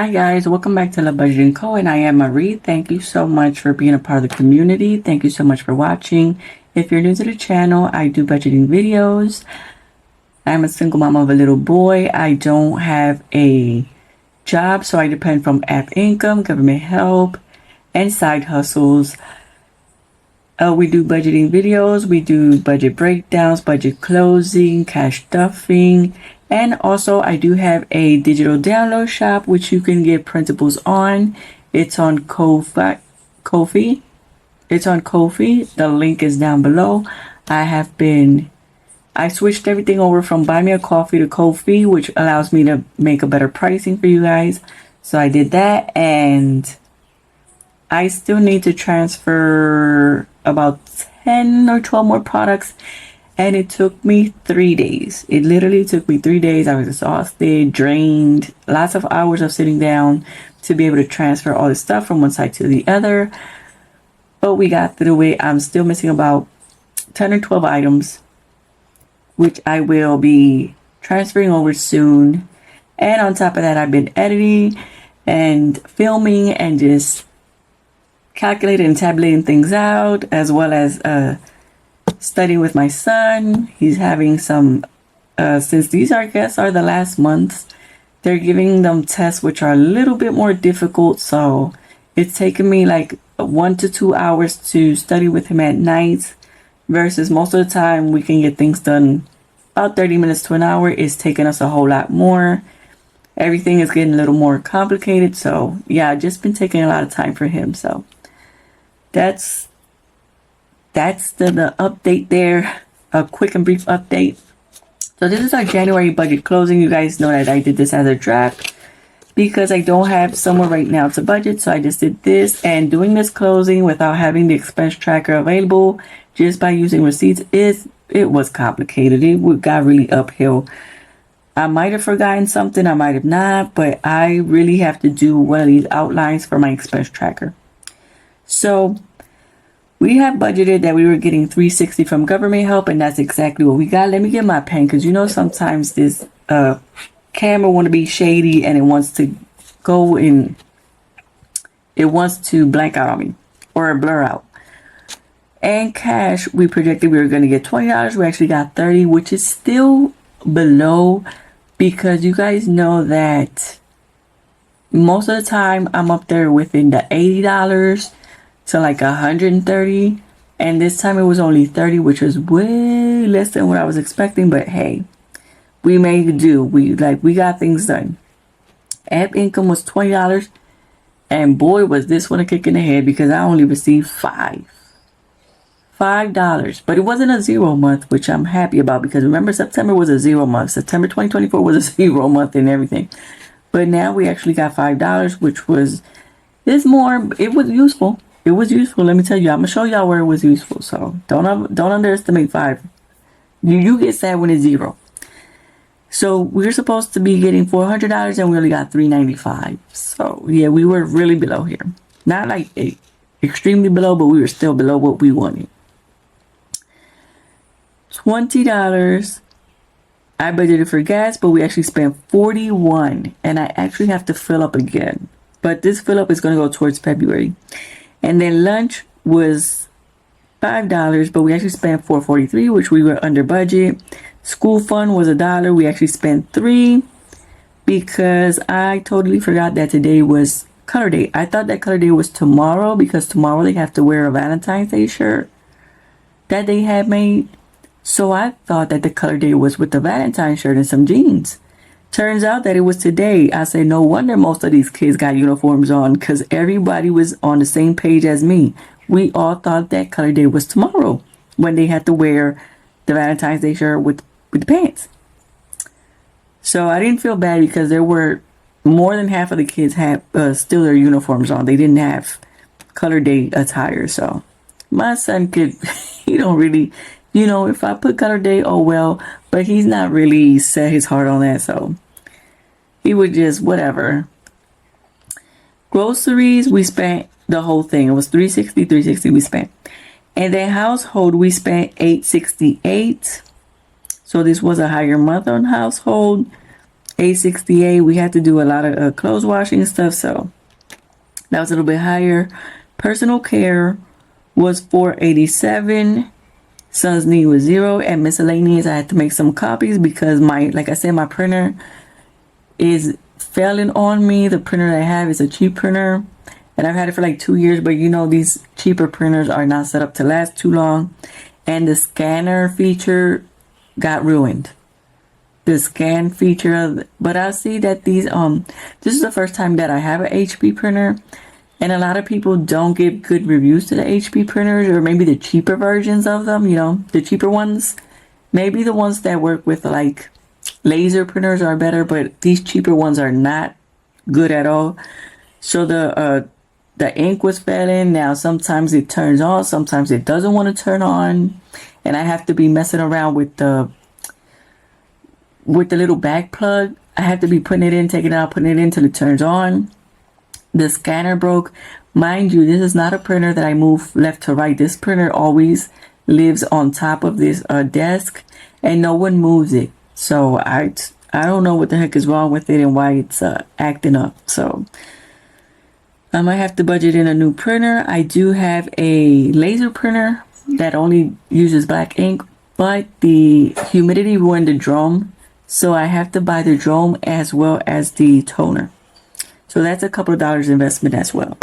Hi guys, welcome back to La Budgeting Co. and I am Marie. Thank you so much for being a part of the community. Thank you so much for watching. If you're new to the channel, I do budgeting videos. I'm a single mom of a little boy. I don't have a job, so I depend from app income, government help, and side hustles. We do budgeting videos, we do budget breakdowns, budget closing, cash stuffing, and also I do have a digital download shop which you can get printables on. It's on KOFI. It's on KOFI. The link is down below. I switched everything over from Buy Me a Coffee to KOFI, which allows me to make a better pricing for you guys. So I did that, and I still need to transfer about 10 or 12 more products, and it took me 3 days. It literally took me 3 days. I was exhausted, drained, lots of hours of sitting down to be able to transfer all this stuff from one side to the other. But we got through it. I'm still missing about 10 or 12 items, which I will be transferring over soon. And on top of that, I've been editing and filming and just calculating and tabulating things out, as well as studying with my son. He's having some, since these I guess are the last months, they're giving them tests which are a little bit more difficult. So it's taken me like 1 to 2 hours to study with him at night, versus most of the time we can get things done about 30 minutes to an hour. It's taking us a whole lot more. Everything is getting a little more complicated. So yeah, I've just been taking a lot of time for him. So that's the update there. A quick and brief update. So this is our January budget closing. You guys know that I did this as a draft because I don't have somewhere right now to budget. So I just did this, and doing this closing without having the expense tracker available just by using receipts it was complicated. It got really uphill. I might have forgotten something, I might have not, but I really have to do one of these outlines for my expense tracker. So we have budgeted that we were getting $360 from government help, and that's exactly what we got. Let me get my pen, because you know sometimes this camera want to be shady and it wants to go in, it wants to blank out on me or blur out. And cash, we projected we were going to get $20. We actually got $30, which is still below, because you guys know that most of the time I'm up there within the $80 to like $130, and this time it was only $30, which was way less than what I was expecting. But hey, we made do. We got things done. App income was $20, and boy was this one a kick in the head, because I only received $5. But it wasn't a 0 month, which I'm happy about, because remember, September was a 0 month. September 2024 was a 0 month and everything. But now we actually got $5, which was it was useful. It was useful. Let me tell you, I'm gonna show y'all where it was useful. So don't underestimate 5. You get sad when it's 0. So we're supposed to be getting $400, and we only got $395. So yeah, we were really below here. Not like extremely below, but we were still below what we wanted. $20 I budgeted for gas, but we actually spent $41, and I actually have to fill up again. But this fill up is going to go towards February. And then lunch was $5, but we actually spent $4.43, which we were under budget. School fund was $1. We actually spent $3, because I totally forgot that today was color day. I thought that color day was tomorrow, because tomorrow they have to wear a Valentine's Day shirt that they had made. So I thought that the color day was with the Valentine's shirt and some jeans. Turns out that it was today. I said, no wonder most of these kids got uniforms on, because everybody was on the same page as me. We all thought that color day was tomorrow, when they had to wear the Valentine's Day shirt with the pants. So I didn't feel bad, because there were more than half of the kids had still their uniforms on. They didn't have color day attire. So my son could, he don't really, if I put color day, oh well, but he's not really set his heart on that. So he would just whatever. Groceries, we spent the whole thing. It was $360 we spent. And then household, we spent $868. So this was a higher month on household. $868. We had to do a lot of clothes washing and stuff, so that was a little bit higher. Personal care was $487. Son's need was $0. And miscellaneous, I had to make some copies because like I said, my printer is failing on me. The printer I have is a cheap printer, and I've had it for like 2 years, but these cheaper printers are not set up to last too long, and the scanner feature got ruined. The scan feature but I see that these this is the first time that I have an HP printer, and a lot of people don't give good reviews to the HP printers, or maybe the cheaper versions of them, the cheaper ones. Maybe the ones that work with like laser printers are better, but these cheaper ones are not good at all. So the ink was failing. Now sometimes it turns on, sometimes it doesn't want to turn on, and I have to be messing around with the little back plug. I have to be putting it in, taking it out, putting it in till it turns on. The scanner broke. Mind you, this is not a printer that I move left to right. This printer always lives on top of this desk, and no one moves it. So I don't know what the heck is wrong with it and why it's acting up. So I might have to budget in a new printer. I do have a laser printer that only uses black ink, but the humidity ruined the drum, so I have to buy the drum as well as the toner. So that's a couple of dollars investment as well.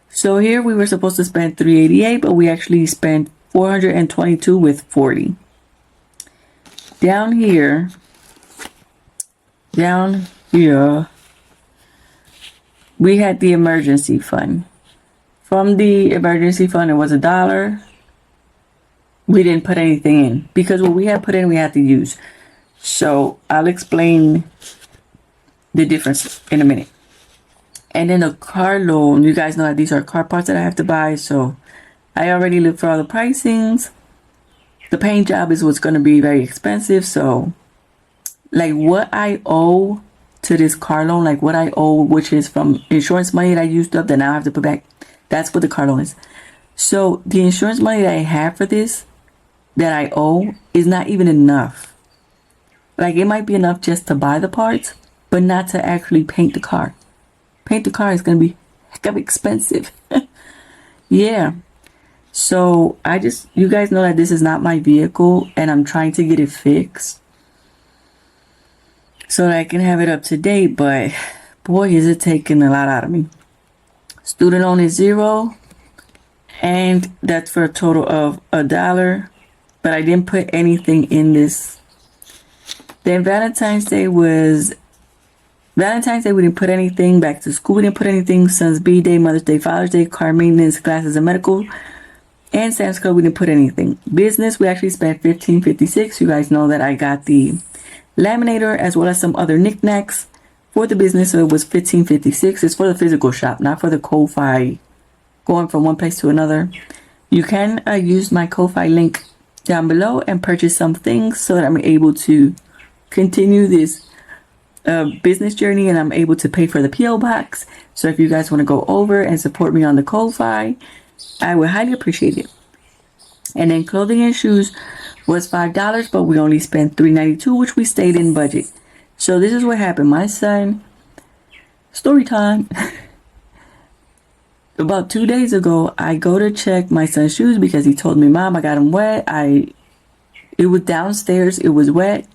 So here we were supposed to spend $388, but we actually spent $422 with 40. Down here, we had the emergency fund. From the emergency fund, it was $1. We didn't put anything in because what we had put in, we had to use. So I'll explain the difference in a minute. And then a car loan, you guys know that these are car parts that I have to buy. So I already looked for all the pricings. The paint job is what's going to be very expensive. So like what I owe to this car loan, like what I owe, which is from insurance money that I used up that now I have to put back. That's what the car loan is. So the insurance money that I have for this, that I owe, is not even enough. Like it might be enough just to buy the parts, but not to actually paint the car. Paint the car is going to be heck of expensive. Yeah. So you guys know that this is not my vehicle, and I'm trying to get it fixed so that I can have it up to date, but boy, is it taking a lot out of me. Student loan is $0, and that's for a total of $1, but I didn't put anything in this. Then Valentine's Day, we didn't put anything. Back to school, we didn't put anything. Son's B-Day, Mother's Day, Father's Day, car maintenance, classes, and medical. And Sam's Club, we didn't put anything. Business, we actually spent $15.56. You guys know that I got the laminator as well as some other knickknacks for the business, so it was $15.56. It's for the physical shop, not for the KOFI going from one place to another. You can use my KOFI link down below and purchase some things so that I'm able to continue this business journey, and I'm able to pay for the PO box. So if you guys want to go over and support me on the KOFI, I would highly appreciate it. And then clothing and shoes was $5, but we only spent $3.92, which we stayed in budget. So this is what happened. My son, story time. About 2 days ago, I go to check my son's shoes because he told me, Mom, I got them wet. It was downstairs. It was wet.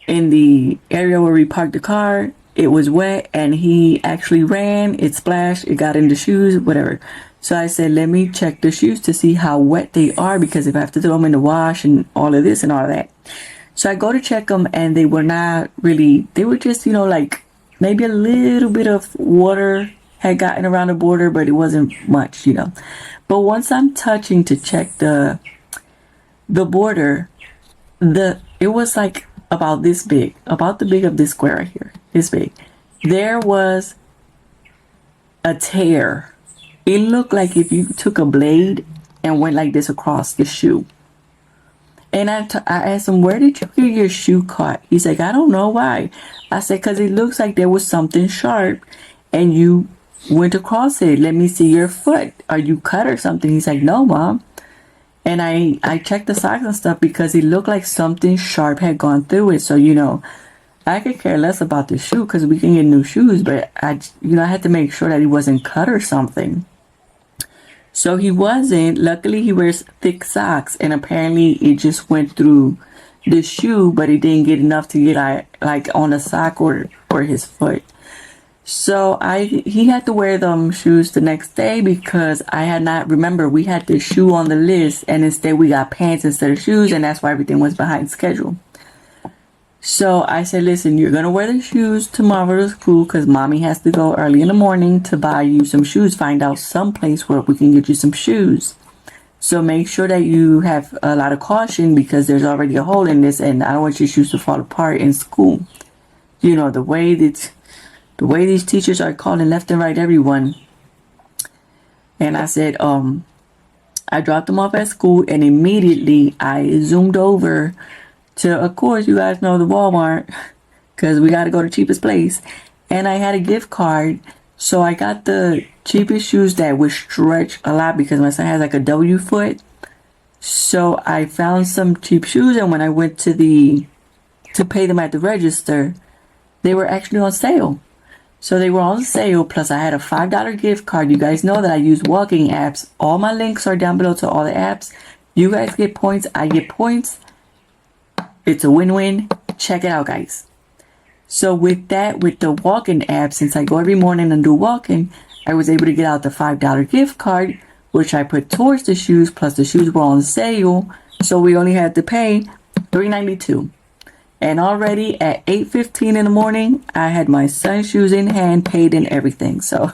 In the area where we parked the car, it was wet, and he actually ran. It splashed. It got in the shoes, whatever. So I said, let me check the shoes to see how wet they are, because if I have to throw them in the wash and all of this and all of that. So I go to check them, and they were not really, they were just, like maybe a little bit of water had gotten around the border, but it wasn't much, But once I'm touching to check the border, it was like about this big, about the big of this square right here, this big. There was a tear. It looked like if you took a blade and went like this across the shoe. And I asked him, where did you get your shoe caught? He's like, I don't know why. I said, because it looks like there was something sharp and you went across it. Let me see your foot. Are you cut or something? He's like, no, Mom. And I checked the socks and stuff because it looked like something sharp had gone through it. So, I could care less about the shoe because we can get new shoes, but I had to make sure that he wasn't cut or something. So he wasn't. Luckily, he wears thick socks, and apparently it just went through the shoe, but it didn't get enough to get like on the sock or his foot. So he had to wear them shoes the next day because I had not remember we had the shoe on the list, and instead we got pants instead of shoes, and that's why everything was behind schedule. So I said, listen, you're gonna wear the shoes tomorrow to school because mommy has to go early in the morning to buy you some shoes, find out some place where we can get you some shoes. So make sure that you have a lot of caution because there's already a hole in this, and I don't want your shoes to fall apart in school. The way these teachers are calling left and right everyone. And I said, I dropped them off at school, and immediately I zoomed over to, of course, you guys know the Walmart, because we got to go to cheapest place. And I had a gift card, so I got the cheapest shoes that would stretch a lot because my son has like a W foot. So I found some cheap shoes, and when I went to pay them at the register, they were actually on sale. So they were on sale, plus I had a $5 gift card. You guys know that I use walking apps. All my links are down below to all the apps. You guys get points, I get points. It's a win-win. Check it out, guys. So with the walking app, since I go every morning and do walking, I was able to get out the $5 gift card, which I put towards the shoes, plus the shoes were on sale. So we only had to pay $3.92. And already at 8:15 in the morning, I had my son's shoes in hand, paid and everything. So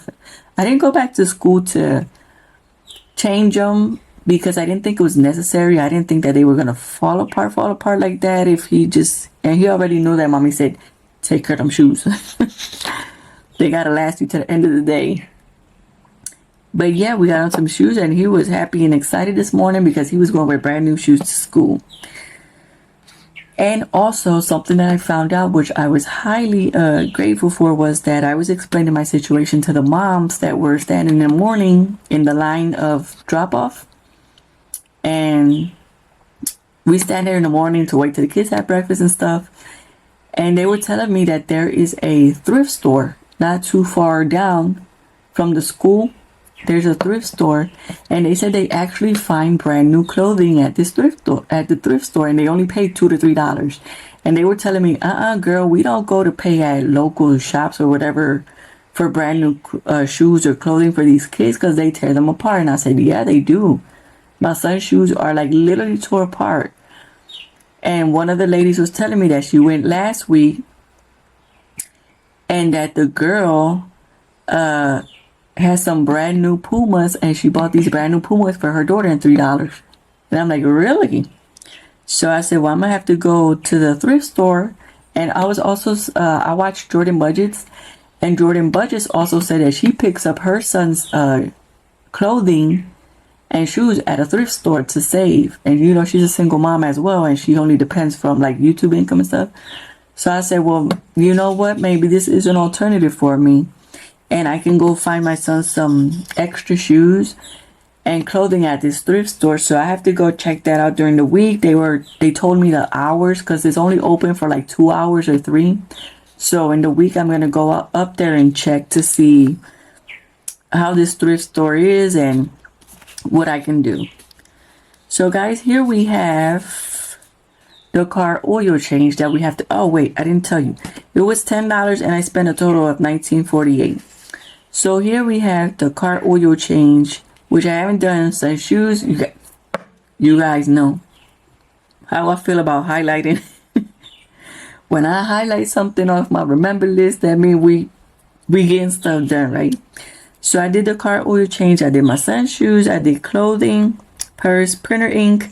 I didn't go back to school to change them because I didn't think it was necessary. I didn't think that they were going to fall apart like that if and he already knew that mommy said, take care of them shoes. They got to last you to the end of the day. But yeah, we got on some shoes, and he was happy and excited this morning because he was going to wear brand new shoes to school. And also something that I found out, which I was highly grateful for, was that I was explaining my situation to the moms that were standing in the morning in the line of drop-off. And we stand there in the morning to wait till the kids have breakfast and stuff. And they were telling me that there is a thrift store not too far down from the school. There's a thrift store, and they said they actually find brand new clothing at this thrift store, and they only pay $2 to $3. And they were telling me, girl, we don't go to pay at local shops or whatever for brand new shoes or clothing for these kids because they tear them apart. And I said, yeah, they do. My son's shoes are like literally tore apart. And one of the ladies was telling me that she went last week, and that the girl has some brand new Pumas, and she bought these brand new Pumas for her daughter at $3. And I'm like, really? So I said, well, I'm gonna have to go to the thrift store. And I was also I watched Jordan Budgets, and Jordan Budgets also said that she picks up her son's clothing and shoes at a thrift store to save. And she's a single mom as well, and she only depends from like YouTube income and stuff. So I said, well, you know what, maybe this is an alternative for me, and I can go find my son some extra shoes and clothing at this thrift store. So I have to go check that out during the week. They told me the hours because it's only open for like 2 hours or 3. So in the week, I'm going to go up there and check to see how this thrift store is and what I can do. So guys, here we have the car oil change that we have to, oh wait, I didn't tell you. It was $10 and I spent a total of $19.48. So here we have the car oil change, which I haven't done since shoes. You guys know how I feel about highlighting. When I highlight something off my remember list, that means we getting stuff done, right? So I did the car oil change. I did my son's shoes. I did clothing, purse, printer ink,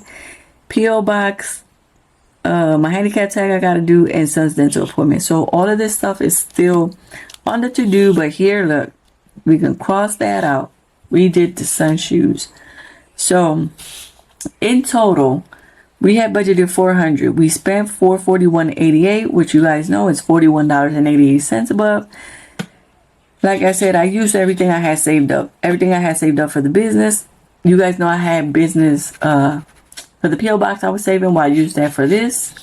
P.O. box, my handicap tag I gotta do, and son's dental appointment. So all of this stuff is still on the to-do, but here, look, we can cross that out. We did the son's shoes. So in total, we had budgeted $400. We spent $441.88, which you guys know is $41.88 above. Like I said, I used everything I had saved up. Everything I had saved up for the business, you guys know I had business for the PO box I was saving. Well, I used that for this.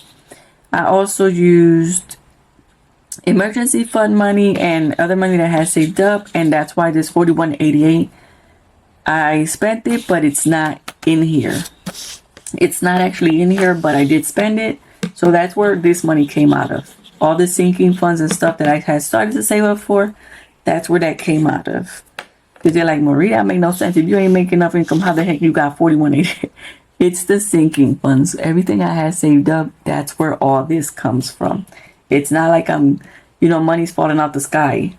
I also used emergency fund money and other money that I had saved up, and that's why this $41.88 I spent it, but it's not in here. It's not actually in here, but I did spend it. So that's where this money came out of. All the sinking funds and stuff that I had started to save up for, that's where that came out of. Because they're like, Marie, that make no sense. If you ain't making enough income, how the heck you got $41.88? It's the sinking funds. Everything I had saved up, that's where all this comes from. It's not like money's falling out the sky.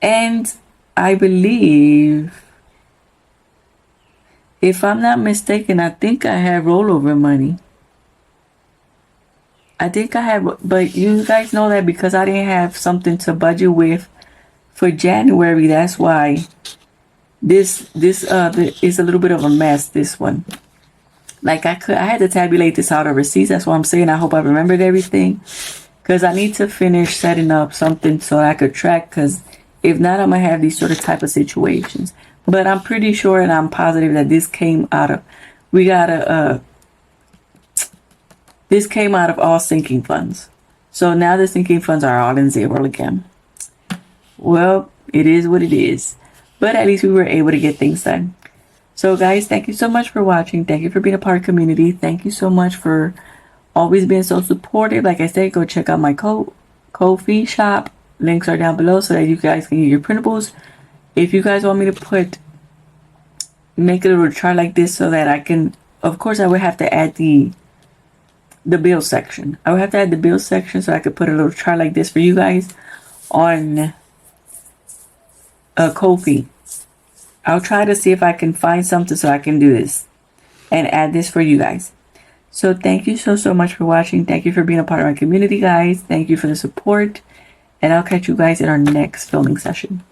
And I believe, if I'm not mistaken, I think I had rollover money. I think I had, but you guys know that because I didn't have something to budget with for January, that's why this is a little bit of a mess, this one. Like I had to tabulate this out of receipts. That's what I'm saying. I hope I remembered everything, because I need to finish setting up something so I could track, because if not, I'm going to have these sort of type of situations. But I'm pretty sure and I'm positive that this came out of, this came out of all sinking funds. So now the sinking funds are all in zero again. Well, it is what it is. But at least we were able to get things done. So guys, thank you so much for watching. Thank you for being a part of the community. Thank you so much for always being so supportive. Like I said, go check out my KOFI shop. Links are down below so that you guys can get your printables. If you guys want me to make a little chart like this so that I can, of course I would have to add the bill section. I would have to add the bill section so I could put a little chart like this for you guys on KOFI. I'll try to see if I can find something so I can do this and add this for you guys. So thank you so much for watching. Thank you for being a part of my community, guys. Thank you for the support. And I'll catch you guys in our next filming session.